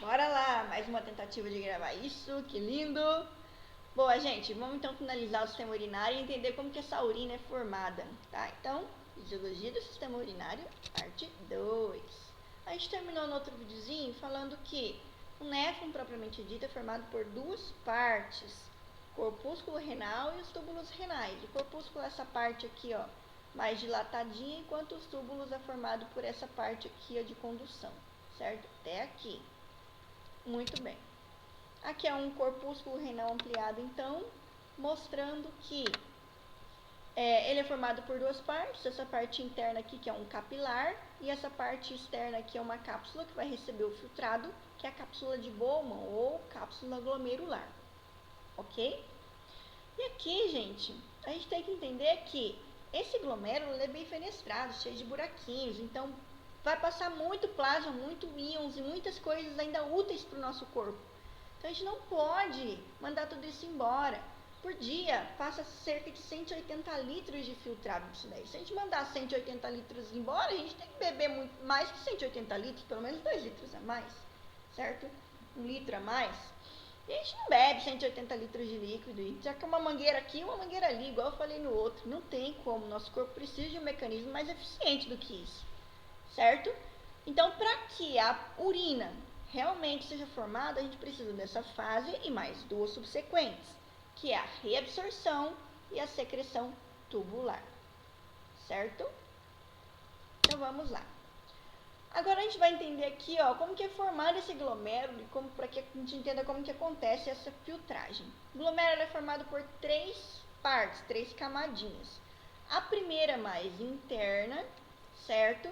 Bora lá, mais uma tentativa de gravar isso, que lindo! Boa, gente, vamos então finalizar o sistema urinário e entender como que essa urina é formada, tá? Então, fisiologia do sistema urinário, parte 2. A gente terminou no outro videozinho falando que o néfron, propriamente dito, é formado por duas partes, o corpúsculo renal e os túbulos renais. O corpúsculo é essa parte aqui, ó, mais dilatadinha, enquanto os túbulos é formado por essa parte aqui, ó, de condução, certo? Até aqui. Muito bem. Aqui é um corpúsculo renal ampliado, então, mostrando que ele é formado por duas partes. Essa parte interna aqui, que é um capilar, e essa parte externa aqui é uma cápsula que vai receber o filtrado, que é a cápsula de Bowman ou cápsula glomerular. Ok? E aqui, gente, a gente tem que entender que esse glomérulo é bem fenestrado, cheio de buraquinhos, então vai passar muito plasma, muito íons e muitas coisas ainda úteis para o nosso corpo. Então a gente não pode mandar tudo isso embora. Por dia passa cerca de 180 litros de filtrado disso daí. Se a gente mandar 180 litros embora, a gente tem que beber muito mais que 180 litros, pelo menos 2 litros a mais, certo? 1 litro a mais. E a gente não bebe 180 litros de líquido, já que é uma mangueira aqui e uma mangueira ali, igual eu falei no outro. Não tem como, nosso corpo precisa de um mecanismo mais eficiente do que isso, certo? Então, para que a urina realmente seja formada, a gente precisa dessa fase e mais duas subsequentes, que é a reabsorção e a secreção tubular, certo? Então, vamos lá. Agora a gente vai entender aqui, ó, como que é formado esse glomérulo e como para que a gente entenda como que acontece essa filtragem. O glomérulo é formado por três partes, três camadinhas. A primeira mais interna, certo?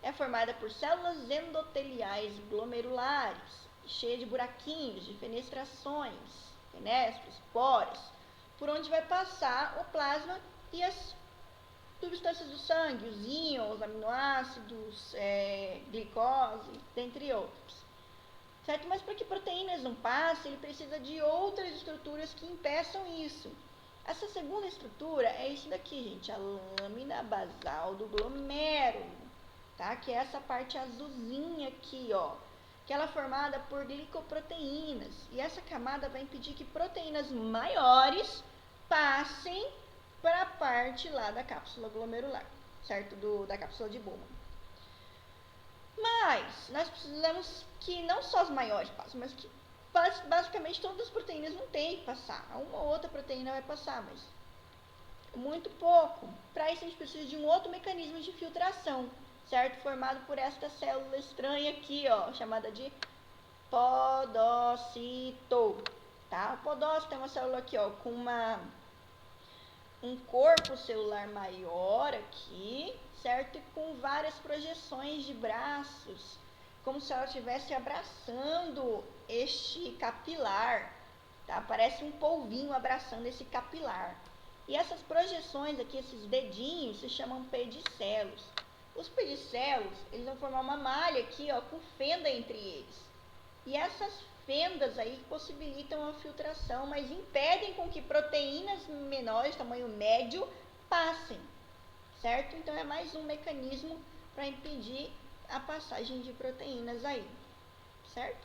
É formada por células endoteliais glomerulares, cheia de buraquinhos, de fenestrações, fenestros, poros, por onde vai passar o plasma e as substâncias do sangue, os íons, aminoácidos, glicose, dentre outros. Certo? Mas para que proteínas não passem, ele precisa de outras estruturas que impeçam isso. Essa segunda estrutura é isso daqui, gente, a lâmina basal do glomérulo, tá? Que é essa parte azulzinha aqui, ó, que ela é formada por glicoproteínas. E essa camada vai impedir que proteínas maiores passem para a parte lá da cápsula glomerular, certo? Da cápsula de Bowman. Mas nós precisamos que não só as maiores passem, mas que basicamente todas as proteínas não têm que passar. Uma ou outra proteína vai passar, mas muito pouco. Para isso a gente precisa de um outro mecanismo de filtração, certo? Formado por esta célula estranha aqui, ó, chamada de podócito, tá? O podócito é uma célula aqui, ó, com um corpo celular maior aqui, certo? E com várias projeções de braços, como se ela estivesse abraçando este capilar, tá? Parece um polvinho abraçando esse capilar. E essas projeções aqui, esses dedinhos, se chamam pedicelos. Os pedicelos, eles vão formar uma malha aqui, ó, com fenda entre eles. E essas fendas aí possibilitam a filtração, mas impedem com que proteínas menores, tamanho médio, passem, certo? Então é mais um mecanismo para impedir a passagem de proteínas aí, certo?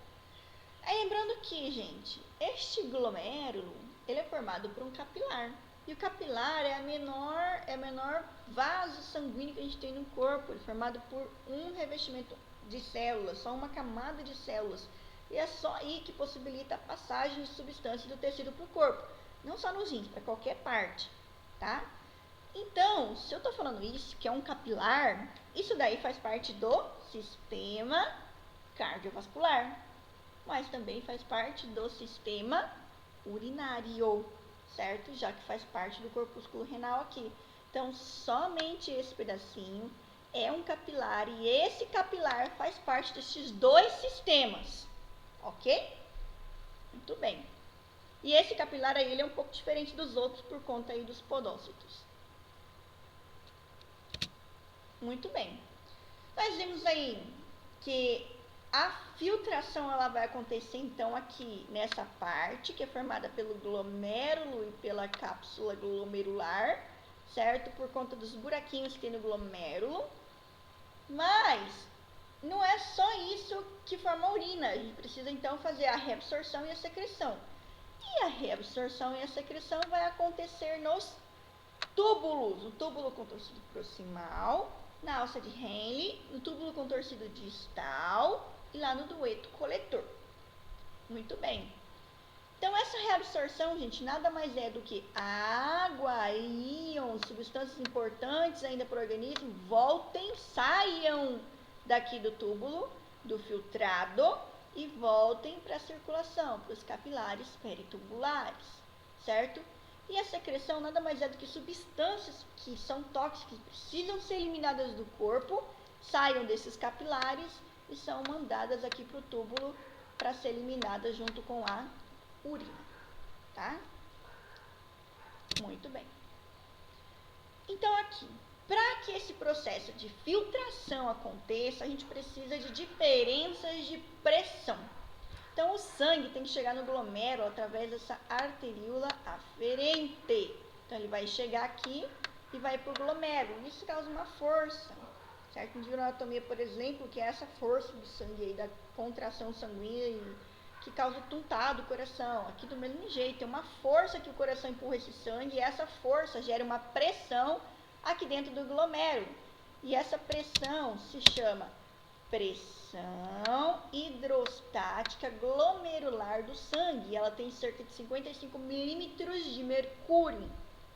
Aí lembrando que, gente, este glomérulo, ele é formado por um capilar. E o capilar é o menor vaso sanguíneo que a gente tem no corpo. Ele é formado por um revestimento de células, só uma camada de células. E é só aí que possibilita a passagem de substâncias do tecido para o corpo. Não só nos rins, para qualquer parte, tá? Então, se eu estou falando isso, que é um capilar, isso daí faz parte do sistema cardiovascular, mas também faz parte do sistema urinário, certo? Já que faz parte do corpúsculo renal aqui. Então, somente esse pedacinho é um capilar e esse capilar faz parte desses dois sistemas, ok? Muito bem. E esse capilar aí, ele é um pouco diferente dos outros por conta aí dos podócitos. Muito bem. Nós vimos aí que a filtração ela vai acontecer então aqui nessa parte que é formada pelo glomérulo e pela cápsula glomerular, certo? Por conta dos buraquinhos que tem no glomérulo. Mas não é só isso que forma a urina. A gente precisa então fazer a reabsorção e a secreção. E a reabsorção e a secreção vai acontecer nos túbulos. O túbulo contorcido proximal, na alça de Henle, no túbulo contorcido distal e lá no dueto coletor. Muito bem. Então, essa reabsorção, gente, nada mais é do que água, íons, substâncias importantes ainda para o organismo, voltem, saiam daqui do túbulo, do filtrado, e voltem para a circulação, para os capilares peritubulares, certo? E a secreção nada mais é do que substâncias que são tóxicas, precisam ser eliminadas do corpo, saiam desses capilares e são mandadas aqui para o túbulo para ser eliminadas junto com a urina, tá? Muito bem. Então, aqui, para que esse processo de filtração aconteça, a gente precisa de diferenças de pressão. Então, o sangue tem que chegar no glomérulo através dessa arteríola aferente. Então, ele vai chegar aqui e vai para o glomérulo. Isso causa uma força, certo? A gente viu na anatomia, por exemplo, que é essa força do sangue aí, da contração sanguínea que causa o tuntar do coração. Aqui do mesmo jeito, tem uma força que o coração empurra esse sangue e essa força gera uma pressão aqui dentro do glomérulo. E essa pressão se chama pressão hidrostática glomerular do sangue. Ela tem cerca de 55 milímetros de mercúrio,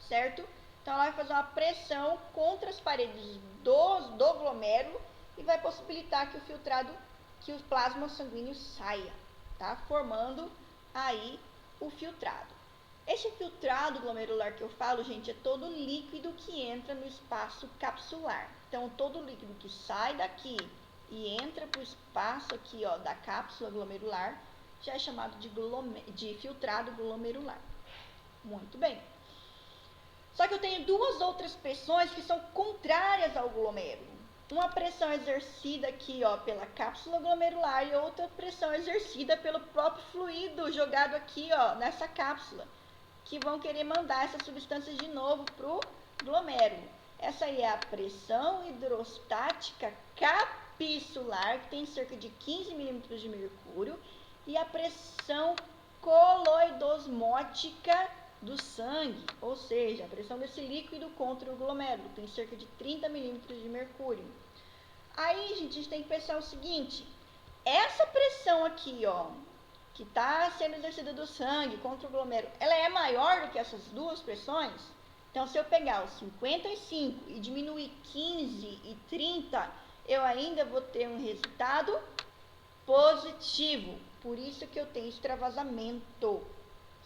certo? Então, ela vai fazer uma pressão contra as paredes do glomérulo e vai possibilitar que o filtrado, que o plasma sanguíneo saia, tá? Formando aí o filtrado. Esse filtrado glomerular que eu falo, gente, é todo líquido que entra no espaço capsular. Então, todo líquido que sai daqui e entra para o espaço aqui, ó, da cápsula glomerular, já é chamado de filtrado glomerular. Muito bem. Só que eu tenho duas outras pressões que são contrárias ao glomérulo. Uma pressão exercida aqui, ó, pela cápsula glomerular e outra pressão exercida pelo próprio fluido jogado aqui, ó, nessa cápsula, que vão querer mandar essas substâncias de novo para o glomérulo. Essa aí é a pressão hidrostática capsular, que tem cerca de 15 milímetros de mercúrio, e a pressão coloidosmótica do sangue, ou seja, a pressão desse líquido contra o glomérulo, tem cerca de 30 milímetros de mercúrio. Aí, gente, a gente tem que pensar o seguinte, essa pressão aqui, ó, que está sendo exercida do sangue contra o glomérulo, ela é maior do que essas duas pressões? Então, se eu pegar os 55 e diminuir 15 e 30, eu ainda vou ter um resultado positivo. Por isso que eu tenho extravasamento,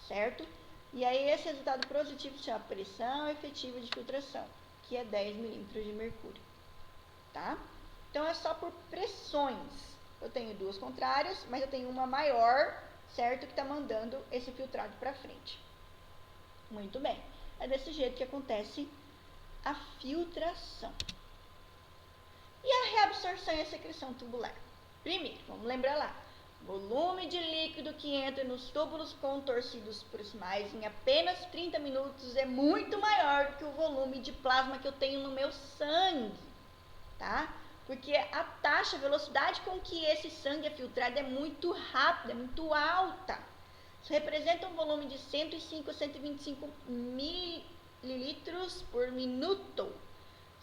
certo? E aí, esse resultado positivo se chama pressão efetiva de filtração, que é 10 milímetros de mercúrio, tá? Então, é só por pressões. Eu tenho duas contrárias, mas eu tenho uma maior, certo? Que está mandando esse filtrado para frente. Muito bem. É desse jeito que acontece a filtração. E a reabsorção e a secreção tubular? Primeiro, vamos lembrar lá. Volume de líquido que entra nos túbulos contorcidos proximais em apenas 30 minutos é muito maior do que o volume de plasma que eu tenho no meu sangue, tá? Porque a taxa, a velocidade com que esse sangue é filtrado é muito rápida, é muito alta. Isso representa um volume de 105 a 125 mililitros por minuto.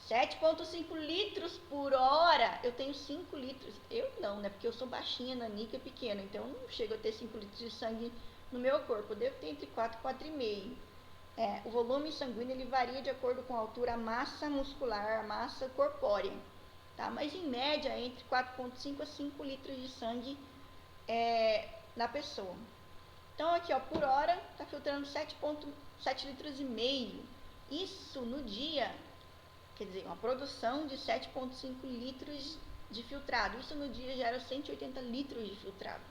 7,5 litros por hora. Eu tenho 5 litros. Eu não, né? Porque eu sou baixinha, nanica, pequena. Então, eu não chego a ter 5 litros de sangue no meu corpo. Eu devo ter entre 4 e 4,5. O volume sanguíneo ele varia de acordo com a altura, a massa muscular, a massa corpórea. Tá? Mas, em média, entre 4,5 a 5 litros de sangue na pessoa. Então, aqui, ó, por hora, está filtrando 7,7 litros e meio. Isso no dia... Quer dizer, uma produção de 7,5 litros de filtrado. Isso no dia gera 180 litros de filtrado.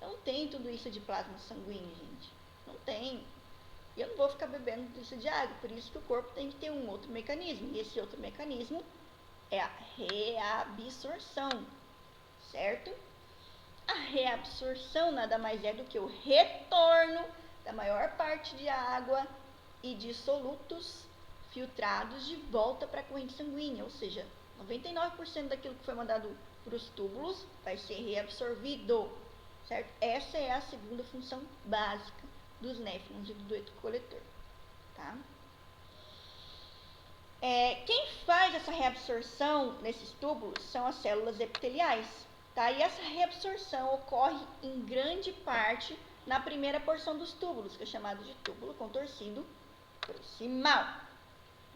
Não tem tudo isso de plasma sanguíneo, gente. Não tem. E eu não vou ficar bebendo tudo isso de água. Por isso que o corpo tem que ter um outro mecanismo. E esse outro mecanismo é a reabsorção. Certo? A reabsorção nada mais é do que o retorno da maior parte de água e de solutos filtrados de volta para a corrente sanguínea, ou seja, 99% daquilo que foi mandado para os túbulos, vai ser reabsorvido, certo? Essa é a segunda função básica dos néfrons e do duto coletor, tá? Quem faz essa reabsorção nesses túbulos são as células epiteliais, tá? E essa reabsorção ocorre em grande parte na primeira porção dos túbulos, que é chamado de túbulo contorcido proximal.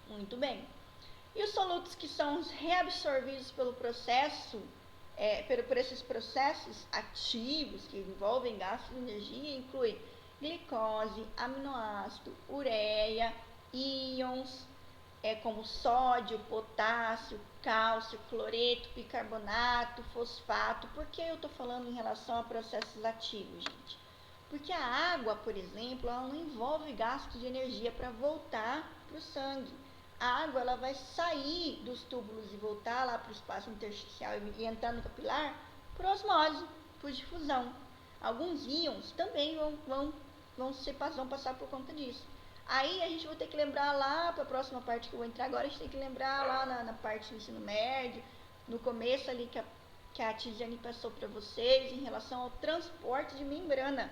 Muito bem. E os solutos que são reabsorvidos pelo processo, por esses processos ativos que envolvem gasto de energia, incluem glicose, aminoácido, ureia, íons, como sódio, potássio, cálcio, cloreto, bicarbonato, fosfato. Por que eu estou falando em relação a processos ativos, gente? Porque a água, por exemplo, ela não envolve gasto de energia para voltar para o sangue. A água ela vai sair dos túbulos e voltar lá para o espaço intersticial e entrar no capilar por osmose, por difusão. Alguns íons também vão passar por conta disso. Aí a gente vai ter que lembrar lá para a próxima parte que eu vou entrar agora, a gente tem que lembrar lá na parte do ensino médio, no começo ali que a Tiziane passou para vocês em relação ao transporte de membrana.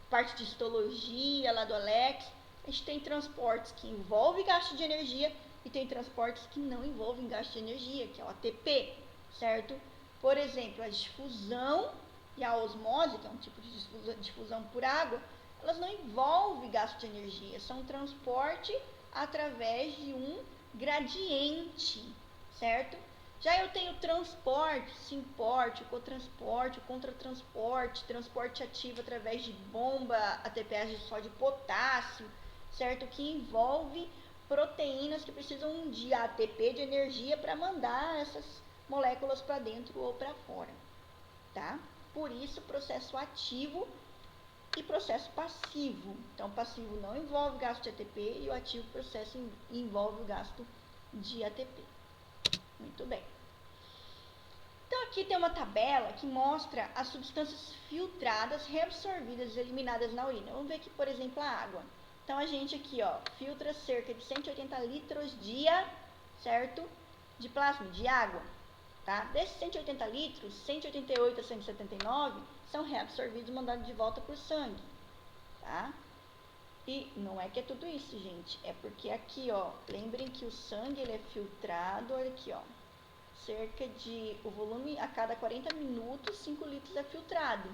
Parte de histologia lá do Alex, a gente tem transportes que envolvem gasto de energia e tem transportes que não envolvem gasto de energia, que é o ATP, certo? Por exemplo, a difusão e a osmose, que é um tipo de difusão por água, elas não envolvem gasto de energia, são transporte através de um gradiente, certo? Já eu tenho transporte, simporte, cotransporte, contratransporte, transporte ativo através de bomba ATPase de sódio e potássio, certo? Que envolve proteínas que precisam de ATP, de energia, para mandar essas moléculas para dentro ou para fora, tá? Por isso, processo ativo e processo passivo. Então, passivo não envolve gasto de ATP e o ativo processo envolve o gasto de ATP. Muito bem. Então, aqui tem uma tabela que mostra as substâncias filtradas, reabsorvidas e eliminadas na urina. Vamos ver aqui, por exemplo, a água. Então, a gente aqui, filtra cerca de 180 litros dia, certo? De plasma, de água, tá? Desses 180 litros, 188 a 179 são reabsorvidos e mandados de volta para o sangue, tá? E não é que é tudo isso, gente. É porque aqui, lembrem que o sangue ele é filtrado, olha aqui, cerca de o volume a cada 40 minutos, 5 litros é filtrado.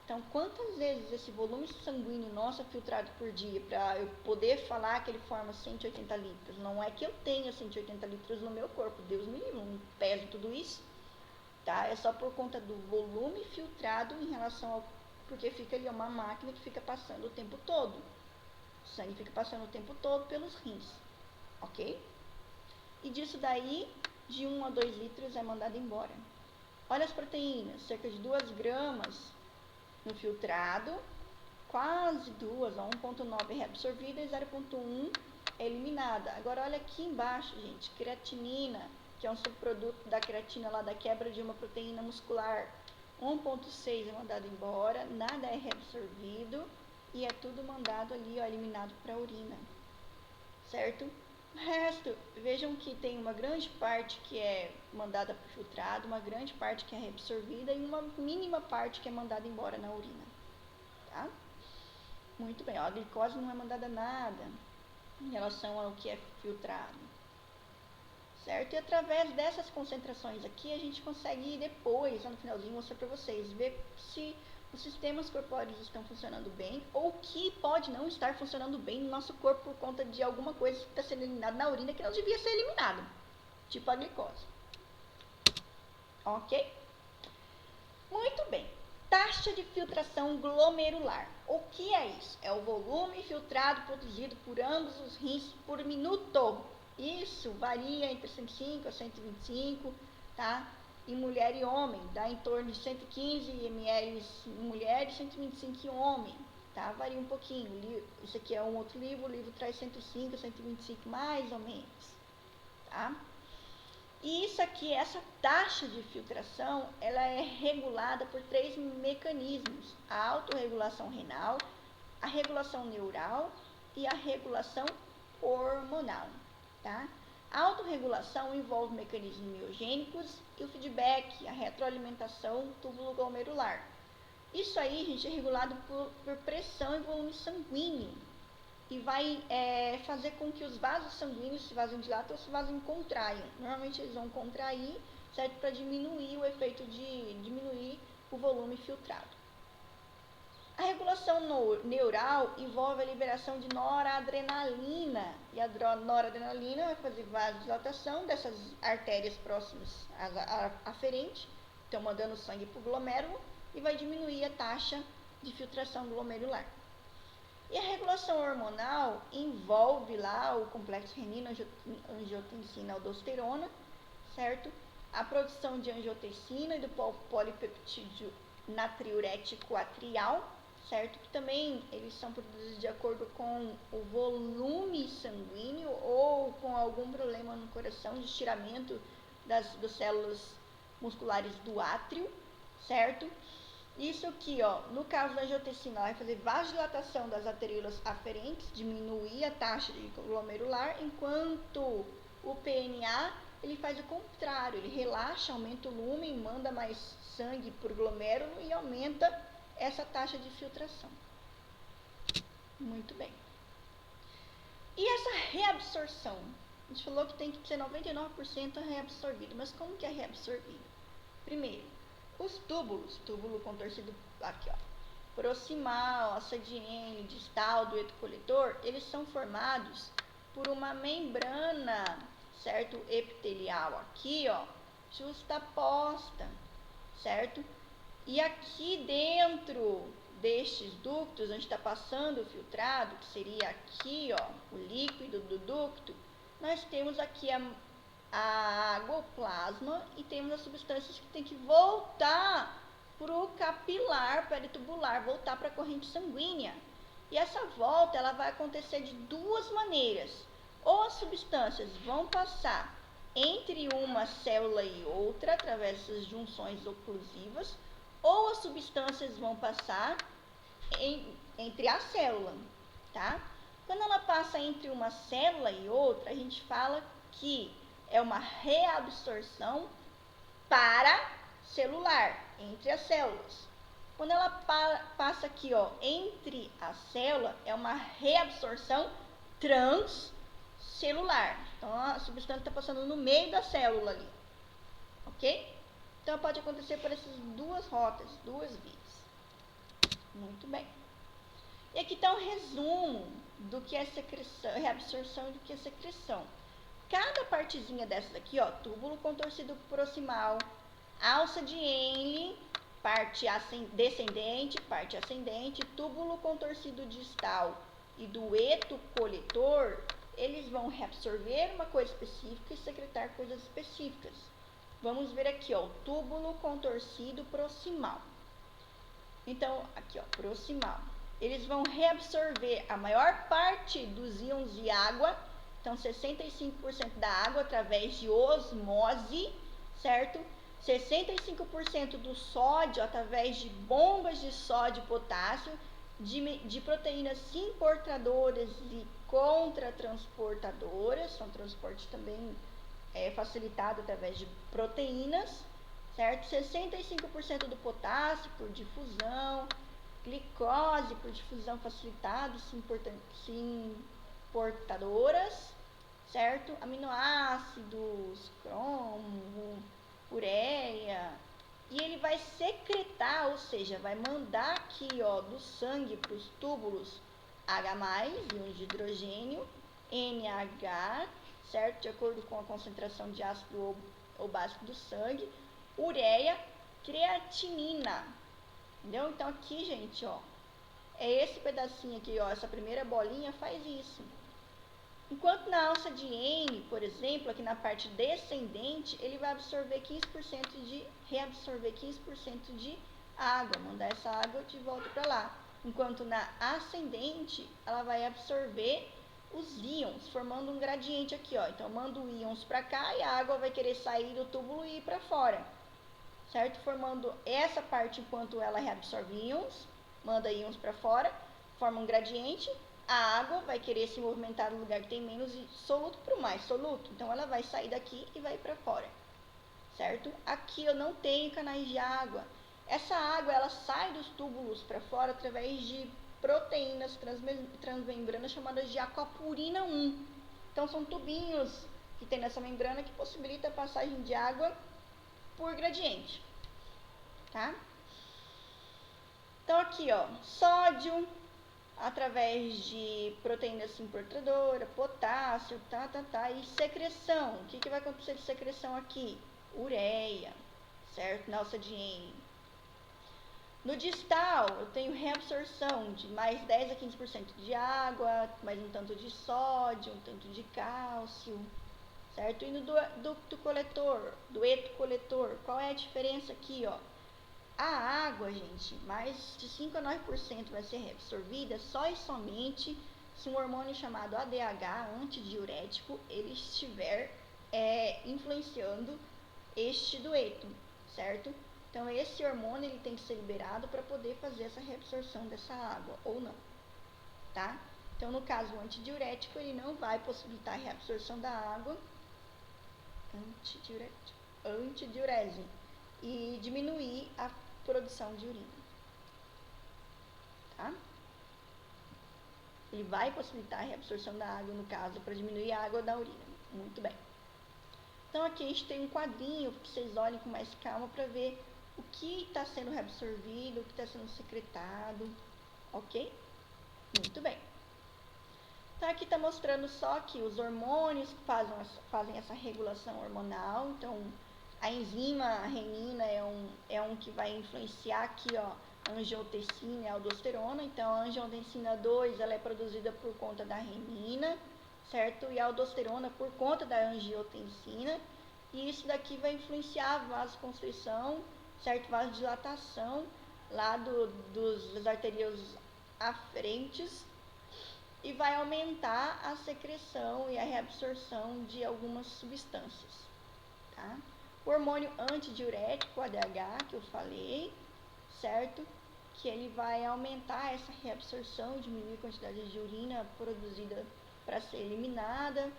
Então, quantas vezes esse volume sanguíneo nosso é filtrado por dia para eu poder falar que ele forma 180 litros? Não é que eu tenha 180 litros no meu corpo, Deus me livre, não peso tudo isso, tá? É só por conta do volume filtrado em relação ao... porque fica ali uma máquina que fica passando o tempo todo. O sangue fica passando o tempo todo pelos rins, ok? E disso daí, de 1 a 2 litros é mandado embora. Olha as proteínas, cerca de 2 gramas no filtrado, quase 2, 1,9 é reabsorvida e 0,1 é eliminada. Agora olha aqui embaixo, gente, creatinina, que é um subproduto da creatina lá da quebra de uma proteína muscular. 1,6 é mandado embora, nada é reabsorvido e é tudo mandado ali, eliminado para a urina, certo? O resto, vejam que tem uma grande parte que é mandada para o filtrado, uma grande parte que é reabsorvida e uma mínima parte que é mandada embora na urina, tá? Muito bem, a glicose não é mandada nada em relação ao que é filtrado, certo? E através dessas concentrações aqui, a gente consegue depois, lá no finalzinho, mostrar para vocês, ver se os sistemas corpóreos estão funcionando bem ou que pode não estar funcionando bem no nosso corpo por conta de alguma coisa que está sendo eliminada na urina que não devia ser eliminada, tipo a glicose. Ok? Muito bem. Taxa de filtração glomerular. O que é isso? É o volume filtrado produzido por ambos os rins por minuto. Isso varia entre 105 a 125, tá? Em mulher e homem, dá em torno de 115 ml em mulher e 125 em homem, tá? Varia um pouquinho. Isso aqui é um outro livro, o livro traz 105 a 125 mais ou menos, tá? E isso aqui, essa taxa de filtração, ela é regulada por 3 mecanismos: a autorregulação renal, a regulação neural e a regulação hormonal, tá? A autorregulação envolve mecanismos miogênicos e o feedback, a retroalimentação túbulo glomerular. Isso aí, gente, é regulado por pressão e volume sanguíneo e vai fazer com que os vasos sanguíneos se vasodilatem ou se contraiam. Normalmente eles vão contrair, certo? Para diminuir o efeito de diminuir o volume filtrado. A regulação neural envolve a liberação de noradrenalina, e a noradrenalina vai fazer vasodilatação dessas artérias próximas à aferente, então mandando sangue para o glomérulo, e vai diminuir a taxa de filtração glomerular. E a regulação hormonal envolve lá o complexo renina-angiotensina-aldosterona, certo? A produção de angiotensina e do polipeptídeo natriurético atrial, certo? Que também eles são produzidos de acordo com o volume sanguíneo ou com algum problema no coração, de estiramento das células musculares do átrio, certo? Isso aqui, ó, no caso da angiotensina, ela vai fazer vasodilatação das arteriolas aferentes, diminuir a taxa de glomerular, enquanto o PNA, ele faz o contrário, ele relaxa, aumenta o lumen, manda mais sangue para o glomérulo e aumenta essa taxa de filtração. Muito bem. E essa reabsorção? A gente falou que tem que ser 99% reabsorvido, mas como que é reabsorvido? Primeiro, os túbulos, túbulo contorcido aqui, ó, proximal, açadiene, distal, dueto coletor, eles são formados por uma membrana, certo, epitelial aqui, ó, justaposta, certo? E aqui dentro destes ductos, onde está passando o filtrado, que seria aqui, ó, o líquido do ducto, nós temos aqui a água, o plasma, e temos as substâncias que tem que voltar para o capilar peritubular, voltar para a corrente sanguínea. E essa volta, ela vai acontecer de duas maneiras. Ou as substâncias vão passar entre uma célula e outra, através dessas junções oclusivas, ou as substâncias vão passar entre a célula, tá? Quando ela passa entre uma célula e outra, a gente fala que é uma reabsorção paracelular, entre as células. Quando ela passa aqui, ó, entre a célula, é uma reabsorção transcelular. Então, a substância está passando no meio da célula ali, ok? Então, pode acontecer por essas duas rotas, duas vias. Muito bem. E aqui está um resumo do que é secreção, reabsorção e do que é secreção. Cada partezinha dessas aqui, ó, túbulo contorcido proximal, alça de Henle, parte descendente, parte ascendente, túbulo contorcido distal e dueto coletor, eles vão reabsorver uma coisa específica e secretar coisas específicas. Vamos ver aqui, ó, o túbulo contorcido proximal. Então, aqui, ó, proximal. Eles vão reabsorver a maior parte dos íons de água, então 65% da água através de osmose, certo? 65% do sódio através de bombas de sódio e potássio, de proteínas sim portadoras e contratransportadoras, são transporte também facilitado através de proteínas, certo? 65% do potássio por difusão, glicose por difusão facilitada, sim portadoras, certo? Aminoácidos, cromo, ureia, e ele vai secretar, ou seja, vai mandar aqui, ó, do sangue para os túbulos H+, íons de hidrogênio, NH, certo? De acordo com a concentração de ácido ou básico do sangue, ureia, creatinina, entendeu? Então aqui, gente, ó, é esse pedacinho aqui, ó, essa primeira bolinha faz isso. Enquanto na alça de Henle, por exemplo, aqui na parte descendente, ele vai absorver 15% reabsorver 15% de água, mandar essa água de volta para lá. Enquanto na ascendente, ela vai absorver os íons, formando um gradiente aqui, ó. Então, mando íons para cá e a água vai querer sair do túbulo e ir para fora, certo? Formando essa parte enquanto ela reabsorve íons, manda íons para fora, forma um gradiente. A água vai querer se movimentar no lugar que tem menos soluto para o mais soluto. Então, ela vai sair daqui e vai para fora, certo? Aqui eu não tenho canais de água. Essa água, ela sai dos túbulos para fora através de proteínas transmembranas chamadas de aquaporina 1. Então, são tubinhos que tem nessa membrana que possibilita a passagem de água por gradiente, tá? Então, aqui, ó, sódio, através de proteína assim portadora, potássio, e secreção. O que vai acontecer de secreção aqui? Ureia, certo? Na alça de N. No distal, eu tenho reabsorção de mais 10 a 15% de água, mais um tanto de sódio, um tanto de cálcio, certo? E no ducto coletor, dueto coletor, qual é a diferença aqui, ó? A água, gente, mais de 5 a 9% vai ser reabsorvida só e somente se um hormônio chamado ADH, antidiurético, ele estiver influenciando este dueto, certo? Então, esse hormônio ele tem que ser liberado para poder fazer essa reabsorção dessa água, ou não, tá? Então, no caso, o antidiurético, ele não vai possibilitar a reabsorção da água, antidiurese, e diminuir a produção de urina, tá? Ele vai possibilitar a reabsorção da água, no caso, para diminuir a água da urina. Muito bem. Então, aqui a gente tem um quadrinho que vocês olhem com mais calma para ver o que está sendo reabsorvido, o que está sendo secretado, ok? Muito bem. Então, aqui está mostrando só que os hormônios que fazem essa regulação hormonal. Então, a enzima a renina é um que vai influenciar aqui, ó, a angiotensina e a aldosterona. Então, a angiotensina 2, ela é produzida por conta da renina, certo? E a aldosterona por conta da angiotensina. E isso daqui vai influenciar a vasoconstrição, certo? Vasodilatação lá dos arteriosos aferentes e vai aumentar a secreção e a reabsorção de algumas substâncias, tá? O hormônio antidiurético, ADH, que eu falei, certo? Que ele vai aumentar essa reabsorção, diminuir a quantidade de urina produzida para ser eliminada.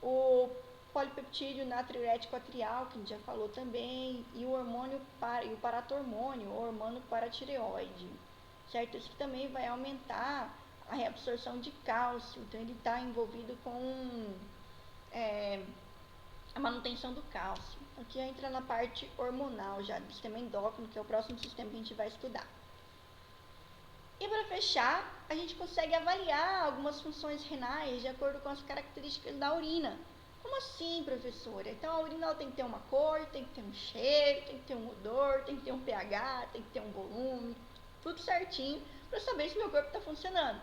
O polipeptídeo natriurético atrial, que a gente já falou também, e o hormônio e o paratormônio, o hormônio paratireoide, certo? Isso também vai aumentar a reabsorção de cálcio, então ele está envolvido com a manutenção do cálcio. Aqui entra na parte hormonal já do sistema endócrino, que é o próximo sistema que a gente vai estudar. E para fechar, a gente consegue avaliar algumas funções renais de acordo com as características da urina. Como assim, professora? Então a urina ela tem que ter uma cor, tem que ter um cheiro, tem que ter um odor, tem que ter um pH, tem que ter um volume, tudo certinho para saber se meu corpo está funcionando.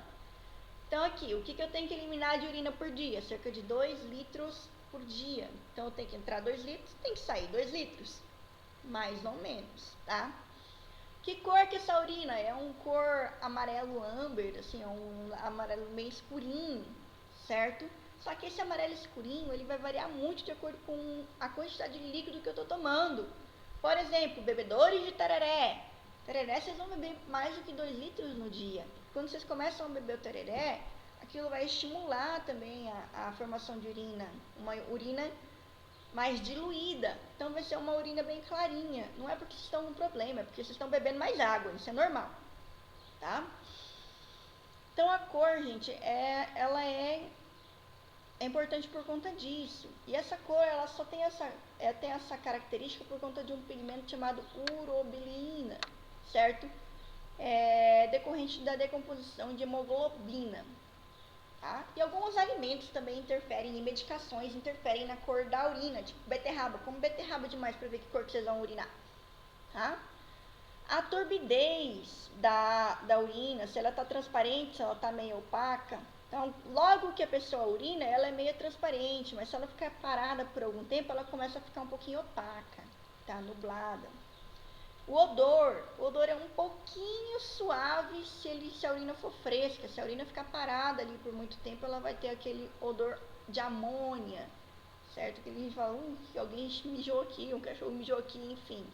Então aqui, o que eu tenho que eliminar de urina por dia? Cerca de 2 litros por dia. Então, tem que entrar 2 litros, tem que sair 2 litros. Mais ou menos, tá? Que cor que essa urina? É um cor amarelo amber, assim, é um amarelo meio escurinho, certo? Só que esse amarelo escurinho, ele vai variar muito de acordo com a quantidade de líquido que eu tô tomando. Por exemplo, bebedores de tereré. Tereré, vocês vão beber mais do que 2 litros no dia. Quando vocês começam a beber o tereré, aquilo vai estimular também a formação de urina, uma urina mais diluída. Então vai ser uma urina bem clarinha. Não é porque vocês estão com problema, é porque vocês estão bebendo mais água, isso é normal, tá? Então a cor, gente, ela é importante por conta disso. E essa cor, ela só tem essa característica por conta de um pigmento chamado urobilina, certo? Decorrente da decomposição de hemoglobina. Tá? E alguns alimentos também interferem, e medicações interferem na cor da urina, tipo beterraba. Como beterraba demais para ver que cor que vocês vão urinar. Tá? A turbidez da urina, se ela está transparente, se ela está meio opaca. Então, logo que a pessoa urina, ela é meio transparente, mas se ela ficar parada por algum tempo, ela começa a ficar um pouquinho opaca, tá? Nublada. O odor é um pouquinho suave se a urina for fresca. Se a urina ficar parada ali por muito tempo, ela vai ter aquele odor de amônia, certo? Que a gente fala, que alguém mijou aqui, um cachorro mijou aqui, enfim,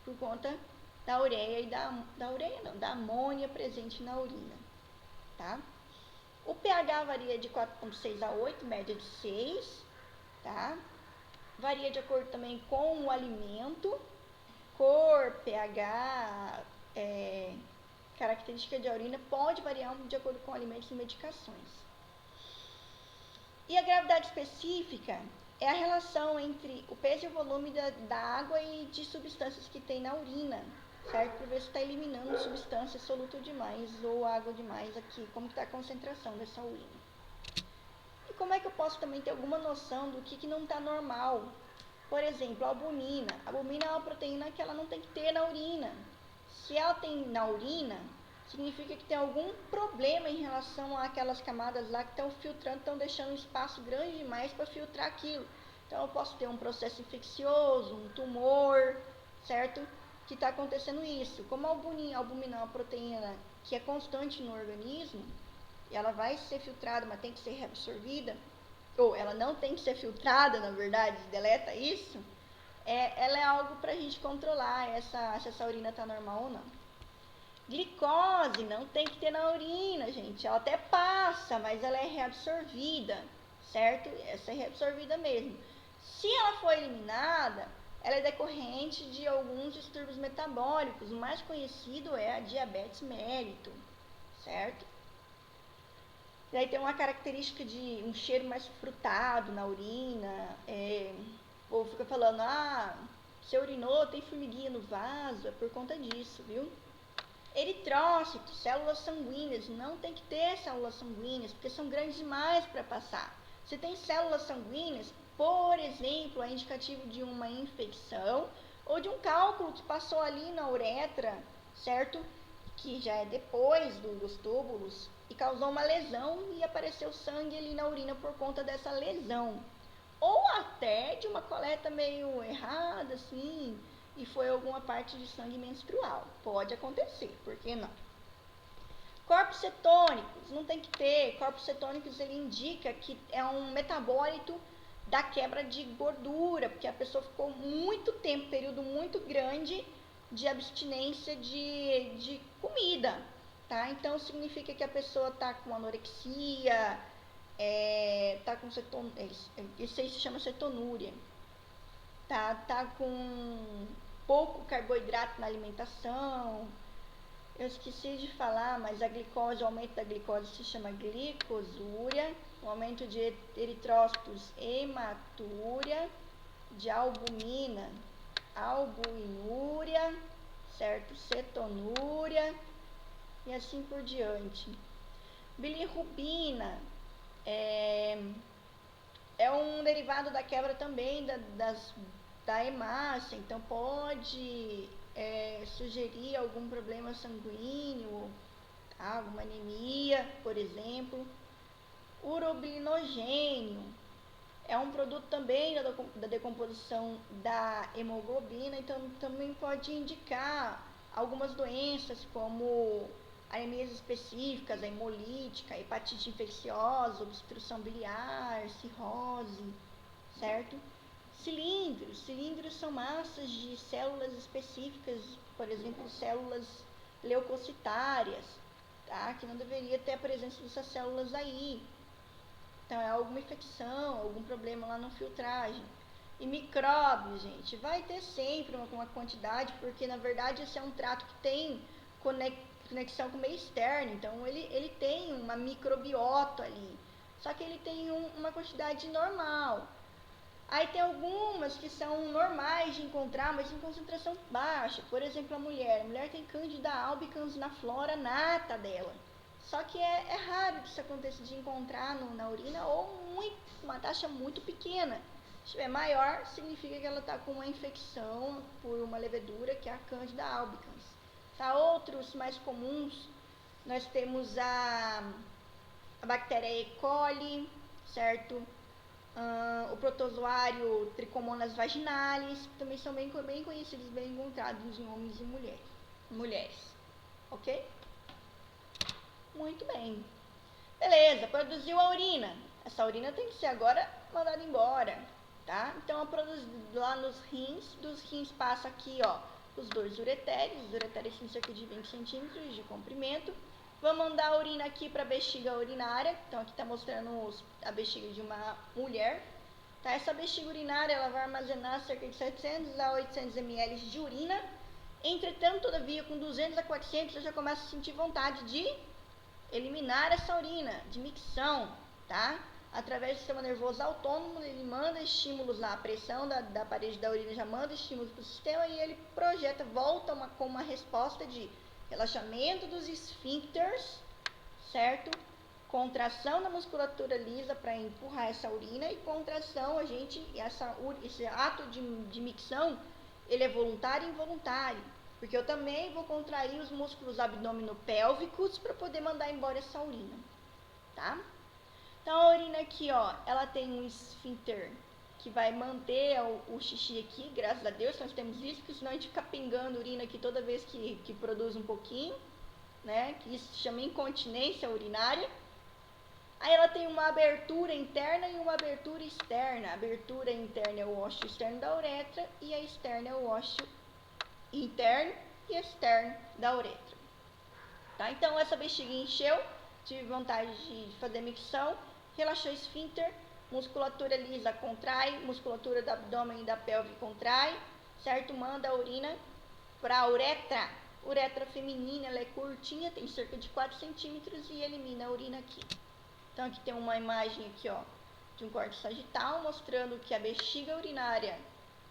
por conta da ureia e da amônia presente na urina, tá? O pH varia de 4,6 a 8, média de 6, tá? Varia de acordo também com o alimento, cor, pH, característica de urina, pode variar de acordo com alimentos e medicações. E a gravidade específica é a relação entre o peso e o volume da água e de substâncias que tem na urina, certo? Para ver se está eliminando substâncias soluto demais ou água demais aqui, como está a concentração dessa urina. E como é que eu posso também ter alguma noção do que não está normal? Por exemplo, a albumina. A albumina é uma proteína que ela não tem que ter na urina. Se ela tem na urina, significa que tem algum problema em relação àquelas camadas lá que estão filtrando, estão deixando um espaço grande demais para filtrar aquilo. Então, eu posso ter um processo infeccioso, um tumor, certo? Que está acontecendo isso. Como a albumina é uma proteína que é constante no organismo, e ela vai ser filtrada, mas tem que ser reabsorvida, ou ela não tem que ser filtrada, na verdade, deleta isso, ela é algo para a gente controlar se essa urina está normal ou não. Glicose não tem que ter na urina, gente. Ela até passa, mas ela é reabsorvida, certo? Essa é reabsorvida mesmo. Se ela for eliminada, ela é decorrente de alguns distúrbios metabólicos. O mais conhecido é a diabetes mellitus, certo? E aí tem uma característica de um cheiro mais frutado na urina. O povo fica falando, você urinou, tem formiguinha no vaso, é por conta disso, viu? Eritrócitos, células sanguíneas, não tem que ter células sanguíneas, porque são grandes demais para passar. Se tem células sanguíneas, por exemplo, é indicativo de uma infecção ou de um cálculo que passou ali na uretra, certo? Que já é depois dos túbulos e causou uma lesão e apareceu sangue ali na urina por conta dessa lesão. Ou até de uma coleta meio errada, assim, e foi alguma parte de sangue menstrual. Pode acontecer, por que não? Corpos cetônicos, não tem que ter. Corpos cetônicos, ele indica que é um metabólito da quebra de gordura, porque a pessoa ficou muito tempo, período muito grande de abstinência de comida, tá? Então, significa que a pessoa está com anorexia, tá com isso aí se chama cetonúria, tá com pouco carboidrato na alimentação. Eu esqueci de falar, mas a glicose, o aumento da glicose se chama glicosúria, o aumento de eritrócitos, hematúria, de albumina, albuinúria, certo? Cetonúria e assim por diante. Bilirrubina é um derivado da quebra também da hemácia, então pode sugerir algum problema sanguíneo, tá? Alguma anemia, por exemplo. Urobilinogênio é um produto também da decomposição da hemoglobina, então também pode indicar algumas doenças como anemias específicas, a hemolítica, hepatite infecciosa, obstrução biliar, cirrose, certo? Cilindros são massas de células específicas, por exemplo, células leucocitárias, tá? Que não deveria ter a presença dessas células aí. Então, é alguma infecção, algum problema lá na filtragem. E micróbios, gente, vai ter sempre uma quantidade, porque na verdade esse é um trato que tem conexão com o meio externo, então ele tem uma microbiota ali, só que ele tem uma quantidade normal. Aí tem algumas que são normais de encontrar, mas em concentração baixa. Por exemplo, a mulher tem Candida albicans na flora nata dela. Só que é raro isso acontecer de encontrar na urina ou uma taxa muito pequena. Se estiver maior, significa que ela está com uma infecção por uma levedura, que é a Candida albicans. Tá? Outros mais comuns, nós temos a bactéria E. coli, certo? O protozoário Trichomonas vaginalis, que também são bem conhecidos, bem encontrados em homens e mulheres. Ok? Muito bem. Beleza, produziu a urina. Essa urina tem que ser agora mandada embora, tá? Então, lá nos rins, dos rins passa aqui, ó, os dois uretérios. Os uretérios têm cerca de 20 centímetros de comprimento. Vou mandar a urina aqui para a bexiga urinária. Então aqui está mostrando a bexiga de uma mulher. Tá? Essa bexiga urinária ela vai armazenar cerca de 700 a 800 ml de urina. Entretanto, todavia, com 200 a 400 eu já começo a sentir vontade de eliminar essa urina, de micção, tá? Através do sistema nervoso autônomo, ele manda estímulos lá, a pressão da parede da urina já manda estímulos para o sistema e ele projeta, volta com uma resposta de relaxamento dos esfíncteres, certo? Contração da musculatura lisa para empurrar essa urina e contração, esse ato de micção, ele é voluntário e involuntário, porque eu também vou contrair os músculos abdominopélvicos para poder mandar embora essa urina, tá? Então a urina aqui, ó, ela tem um esfíncter que vai manter o xixi aqui, graças a Deus, nós temos isso, porque senão a gente fica pingando urina aqui toda vez que produz um pouquinho, né? Que isso se chama incontinência urinária. Aí ela tem uma abertura interna e uma abertura externa. A abertura interna é o ósseo externo da uretra e a externa é o ósseo interno e externo da uretra. Tá? Então essa bexiga encheu, tive vontade de fazer micção, relaxou o esfíncter, musculatura lisa contrai, musculatura do abdômen e da pelve contrai, certo? Manda a urina para a uretra. Uretra feminina, ela é curtinha, tem cerca de 4 centímetros e elimina a urina aqui. Então aqui tem uma imagem aqui, ó, de um corte sagital mostrando que a bexiga urinária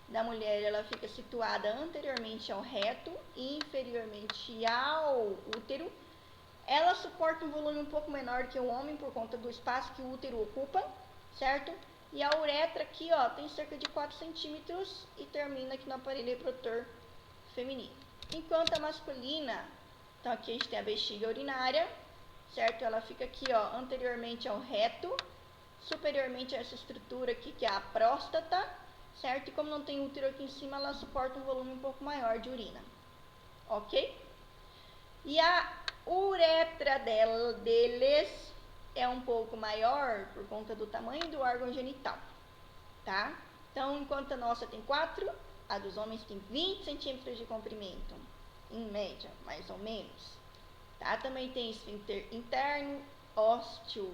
da mulher ela fica situada anteriormente ao reto e inferiormente ao útero. Ela suporta um volume um pouco menor que o homem por conta do espaço que o útero ocupa, certo? E a uretra aqui, ó, tem cerca de 4 centímetros e termina aqui no aparelho reprodutor feminino. Enquanto a masculina, então aqui a gente tem a bexiga urinária, certo? Ela fica aqui, ó, anteriormente ao reto, superiormente a essa estrutura aqui que é a próstata, certo? E como não tem útero aqui em cima, ela suporta um volume um pouco maior de urina, ok? E a uretra deles é um pouco maior por conta do tamanho do órgão genital, tá? Então, enquanto a nossa tem 4, a dos homens tem 20 centímetros de comprimento, em média, mais ou menos. Tá? Também tem esfíncter interno, ósseo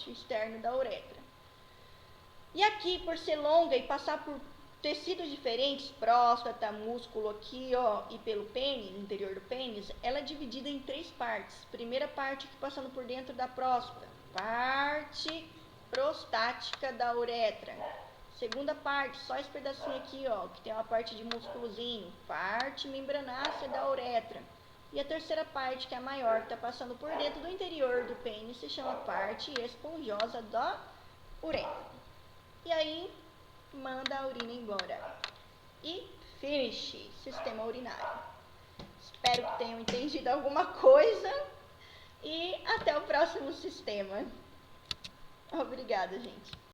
externo da uretra. E aqui, por ser longa e passar por tecidos diferentes, próstata, músculo aqui, ó, e pelo pênis, no interior do pênis, ela é dividida em 3 partes. Primeira parte aqui passando por dentro da próstata, parte prostática da uretra. Segunda parte, só esse pedacinho aqui, ó, que tem uma parte de músculozinho, parte membranácea da uretra. E a terceira parte, que é a maior, que está passando por dentro do interior do pênis, se chama parte esponjosa da uretra. E aí, manda a urina embora. E finish, sistema urinário. Espero que tenham entendido alguma coisa. E até o próximo sistema. Obrigada, gente.